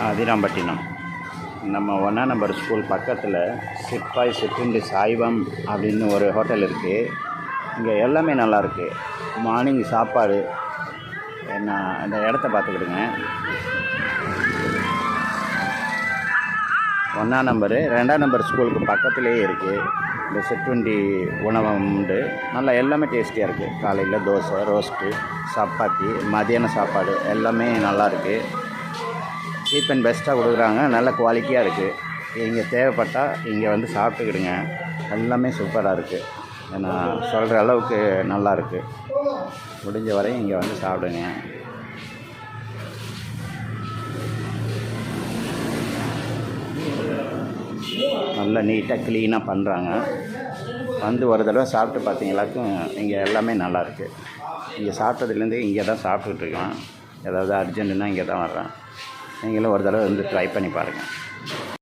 அதிராம்பட்டினம். நம்ம 1ஆம் number school பக்கத்தில் சிப்பாய் சிற்றுண்டி சாய்வம் அப்படின்னு ஒரு ஹோட்டல் இருக்குது. இங்கே எல்லாமே நல்லாயிருக்கு. மார்னிங் சாப்பாடு என்ன இந்த இடத்த பார்த்துக்கிடுங்க. 1ஆம் நம்பரு 2ஆம் நம்பர் ஸ்கூலுக்கு பக்கத்துலேயே இருக்குது. இந்த சிற்றுண்டி உணவகம் உண்டு. நல்லா எல்லாமே டேஸ்டியாக இருக்குது. காலையில் தோசை, ரோஸ்ட்டு, சப்பாத்தி, மதியான சாப்பாடு எல்லாமே நல்லாயிருக்கு. சீப் அண்ட் பெஸ்ட்டாக கொடுக்குறாங்க. நல்ல குவாலிட்டியாக இருக்குது. இங்கே தேவைப்பட்டால் இங்கே வந்து சாப்பிட்டுக்கிடுங்க. எல்லாமே சூப்பராக இருக்குது. நான் சொல்கிற அளவுக்கு நல்லாயிருக்கு. முடிஞ்ச வரையும் இங்கே வந்து சாப்பிடுங்க. நல்லா நீட்டாக க்ளீனாக பண்ணுறாங்க. வந்து ஒரு தடவை சாப்பிட்டு பார்த்தீங்களாக்கும் இங்கே எல்லாமே நல்லாயிருக்கு. இங்கே சாப்பிட்டதுலேருந்து இங்கே தான் சாப்பிட்டுட்ருக்கேன். ஏதாவது அர்ஜென்ட்டுன்னா இங்கே தான் வர்றேன். நீங்களும் ஒரு தடவை வந்து ட்ரை பண்ணி பாருங்கள்.